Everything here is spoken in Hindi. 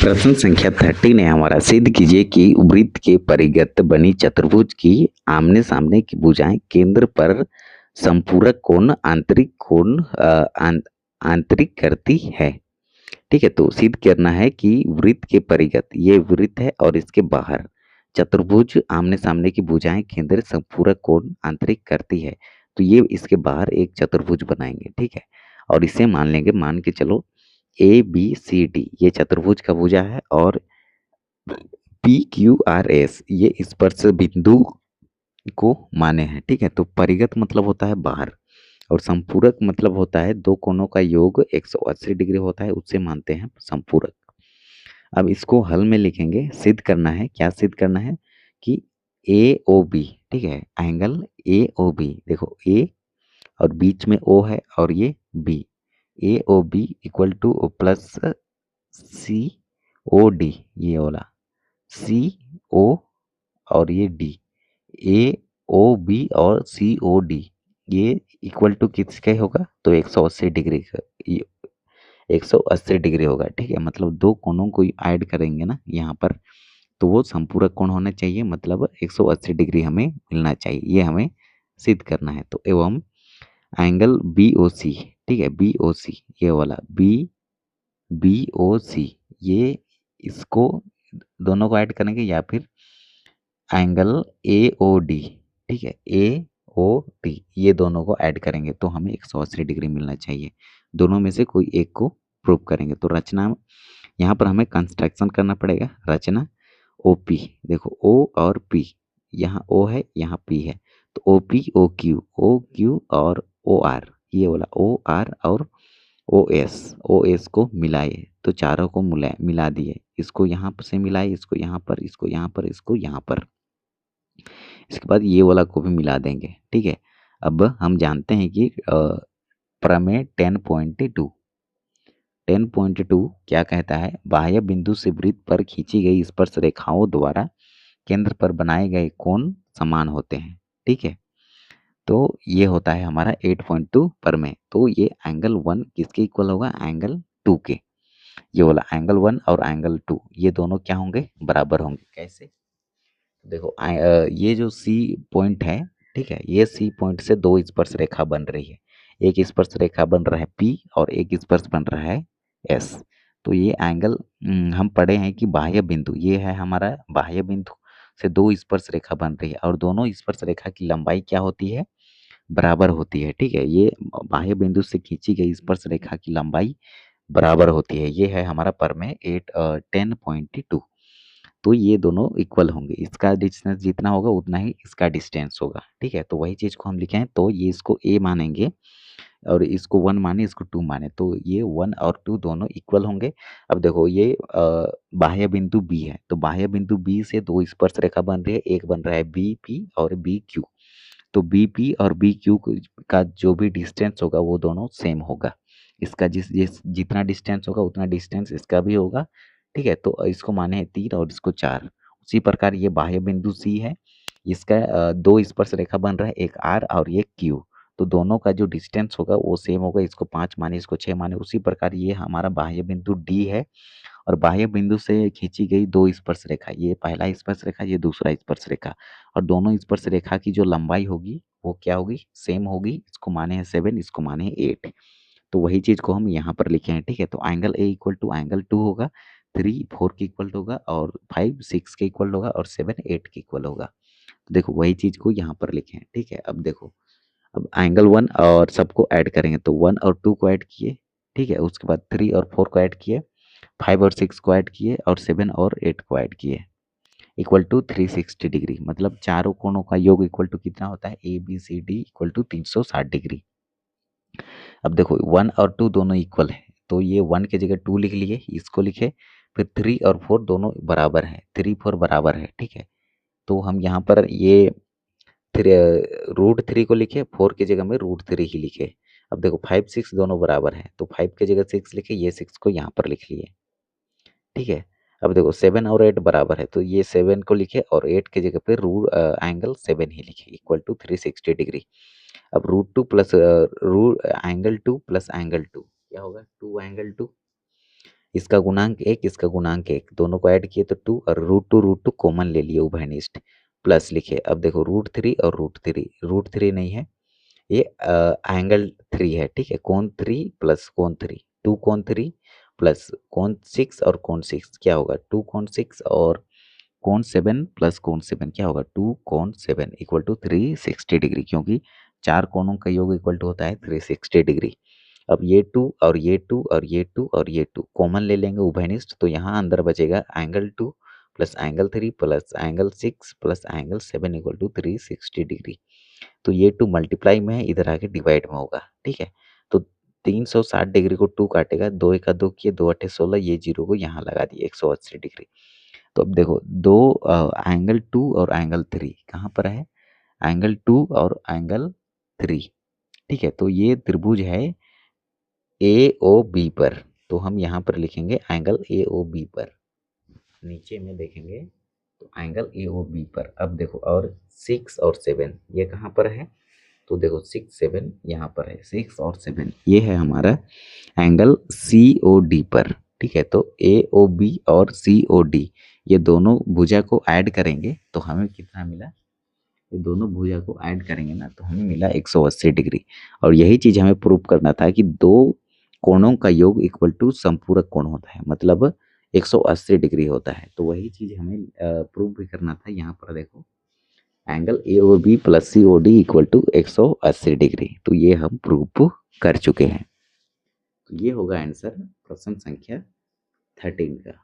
प्रश्न संख्या 13 है हमारा। सिद्ध कीजिए कि वृत्त के परिगत बनी चतुर्भुज की आमने सामने की भुजाएं केंद्र पर संपूरक कोण आंतरिक करती है। ठीक है, तो सिद्ध करना है कि वृत्त के परिगत, ये वृत्त है और इसके बाहर चतुर्भुज आमने सामने की भुजाएं केंद्र संपूरक कोण आंतरिक करती है। तो ये इसके बाहर एक चतुर्भुज बनाएंगे। ठीक है, और इसे मान लेंगे, मान के चलो ABCD ये चतुर्भुज का भुजा है और PQRS ये स्पर्श बिंदु को माने हैं। ठीक है, तो परिगत मतलब होता है बाहर और संपूरक मतलब होता है दो कोणों का योग 180 डिग्री होता है, उससे मानते हैं संपूरक। अब इसको हल में लिखेंगे। सिद्ध करना है, क्या सिद्ध करना है कि AOB, ठीक है, एंगल AOB, देखो A और बीच में O है और ये B, AOB equal two plus COD, ये वाला CO और ये D, AOB और COD ये इक्वल टू किसके होगा, तो 180 डिग्री का, 180 डिग्री होगा। ठीक है, मतलब दो कोणों को ऐड करेंगे ना यहाँ पर, तो वो संपूरक कोण होना चाहिए, मतलब 180 डिग्री हमें मिलना चाहिए, ये हमें सिद्ध करना है। तो एवं एंगल BOC, ठीक है, BOC ये वाला BOC ये, इसको दोनों को ऐड करेंगे, या फिर एंगल AOD, ठीक है, AOD ये दोनों को ऐड करेंगे तो हमें 180 डिग्री मिलना चाहिए। दोनों में से कोई एक को प्रूव करेंगे। तो रचना यहाँ पर हमें कंस्ट्रक्शन करना पड़ेगा। रचना OP, देखो O और P, यहाँ O है यहाँ P है, तो OP OQ और OR, ये वाला OR और OS को मिलाए, तो चारों को मिला दिए, इसको यहाँ से मिलाए, इसको यहाँ पर, इसको यहाँ पर, इसको यहाँ पर, इसके बाद ये वाला को भी मिला देंगे। ठीक है, अब हम जानते हैं कि प्रमेय 10.2 क्या कहता है, बाह्य बिंदु से वृत्त पर खींची गई स्पर्श रेखाओं द्वारा केंद्र पर बनाए गए कोण समान होते हैं। ठीक है, तो ये होता है हमारा 8.2 प्रमेय। तो ये एंगल 1 किसके इक्वल होगा, एंगल 2 के। ये वाला एंगल 1 और एंगल 2 ये दोनों क्या होंगे, बराबर होंगे। कैसे, देखो ये जो C पॉइंट है, ठीक है, ये C पॉइंट से दो स्पर्श रेखा बन रही है, एक स्पर्श रेखा बन रहा है P और एक स्पर्श बन रहा है S। तो ये एंगल हम पढ़े हैं कि बाह्य बिंदु, ये है हमारा बाह्य बिंदु से दो स्पर्श रेखा बन रही है और दोनों स्पर्श रेखा की लंबाई क्या होती है, बराबर होती है। ठीक है, ये बाह्य बिंदु से खींची गई स्पर्श रेखा की लंबाई बराबर होती है। ये है हमारा प्रमेय 10.2। तो ये दोनों इक्वल होंगे, इसका डिस्टेंस जितना होगा उतना ही इसका डिस्टेंस होगा। ठीक है, तो वही चीज को हम लिखे हैं, तो ये इसको A मानेंगे और इसको 1 माने, इसको 2 माने, तो ये 1 और 2 दोनों इक्वल होंगे। अब देखो ये बाह्य बिंदु B है, तो बाह्य बिंदु B से दो स्पर्श रेखा बन रही है, एक बन रहा है BP और BQ। तो BP और BQ का जो भी डिस्टेंस होगा वो दोनों सेम होगा। इसका जितना डिस्टेंस होगा उतना डिस्टेंस इसका भी होगा। ठीक है, तो इसको माने हैं 3 और इसको 4। उसी प्रकार ये बाह्य बिंदु C है, इसका दो स्पर्श रेखा बन रहा है, एक R और एक Q। तो दोनों का जो डिस्टेंस होगा वो सेम होगा, इसको 5 माने, इसको 6 माने। उसी प्रकार ये हमारा बाह्य बिंदु D है और बाह्य बिंदु से खींची गई दो स्पर्श रेखा, ये पहला स्पर्श रेखा, ये दूसरा स्पर्श रेखा, और दोनों स्पर्श रेखा की जो लंबाई होगी वो क्या होगी, सेम होगी। इसको माने हैं 7, इसको माने हैं 8। तो वही चीज को हम यहाँ पर लिखे हैं। ठीक है, तो angle A equal to angle 2 होगा, 3 4 के इक्वल होगा और 5 6 के इक्वल होगा और 7 8 के इक्वल होगा। तो देखो वही चीज को यहाँ पर लिखे हैं। ठीक है, अब देखो, अब एंगल 1 और सबको ऐड करेंगे, तो 1 और 2 को ऐड किए, ठीक है, उसके बाद 3 और 4 को ऐड किए, 5 और 6 को ऐड किए और 7 और 8 को ऐड किए, इक्वल टू 360 डिग्री। मतलब चारों कोणों का योग इक्वल टू कितना होता है, ABCD इक्वल टू 360 डिग्री। अब देखो 1 और 2 दोनों इक्वल है, तो ये 1 की जगह 2 लिख लिए, इसको लिखे, फिर 3 और 4 दोनों बराबर है, 3 4 बराबर है। ठीक है, तो हम यहाँ पर ये √3 को लिखे, 4 की जगह में √3 ही लिखे। अब देखो 5 6 दोनों बराबर है, तो 5 की जगह 6 लिखे, ये 6 को यहाँ पर लिख लिए। ठीक है, अब देखो 7 और 8 बराबर है, तो ये 7 को लिखे और 8 की जगह पे एंगल 7 ही लिखे, इक्वल टू 360 डिग्री। अब √2 प्लस एंगल 2 प्लस एंगल 2 क्या होगा, 2 एंगल 2 इसका गुणांक 1, इसका गुणांक 1, दोनों को ऐड किए तो 2 और √2 कॉमन ले लिए उभयनिष्ठ, प्लस लिखे। अब देखो √3 और √3, √3 नहीं है, ये एंगल 3 है, ठीक है। कोण 3 प्लस कोण 3, 2 कोण 3 प्लस कोण 6 और कोण 6 क्या होगा, 2 कोण 6 और कोण 7 प्लस कोण 7 क्या होगा, 2 कोण 7 इक्वल टू 360 डिग्री, क्योंकि चार कोणों का योग इक्वल टू होता है 360 डिग्री। अब ये 2 और ये 2 और ये 2 और ये 2 कॉमन ले लेंगे उभयनिष्ठ, तो यहाँ अंदर बचेगा angle 2 plus angle 3 plus angle 6 plus angle 7 equal to 360 degree. तो ये 2 मल्टीप्लाई में है, इधर आके डिवाइड में होगा, ठीक है। तो 360 डिग्री को 2 काटेगा, 2 एका 2 किए, 2 अठे 16, ये जीरो को यहाँ लगा दिए 180 डिग्री। तो अब देखो दो एंगल 2 और एंगल 3 कहाँ पर है, एंगल 2 और एंगल 3, ठीक है। तो ये त्रिभुज है AOB पर, तो हम यहाँ पर लिखेंगे एंगल AOB पर, नीचे में देखेंगे तो एंगल AOB पर। अब देखो और 6 और 7 ये कहाँ पर है, तो देखो 6 7 यहाँ पर है, 6 और 7 ये है हमारा एंगल COD पर, ठीक है। तो AOB और COD ये दोनों भुजा को ऐड करेंगे तो हमें कितना मिला, ये दोनों भुजा को ऐड करेंगे ना तो हमें मिला 180 डिग्री। और यही चीज हमें प्रूव करना था कि दो कोणों का योग इक्वल टू समपूरक कोण होता है, मतलब 180 डिग्री होता है। तो वही चीज हमें प्रूव भी करना था। यहाँ पर देखो angle AOB plus COD equal to 180 degree, तो ये हम प्रूव कर चुके हैं। तो ये होगा आंसर प्रश्न संख्या 13 का।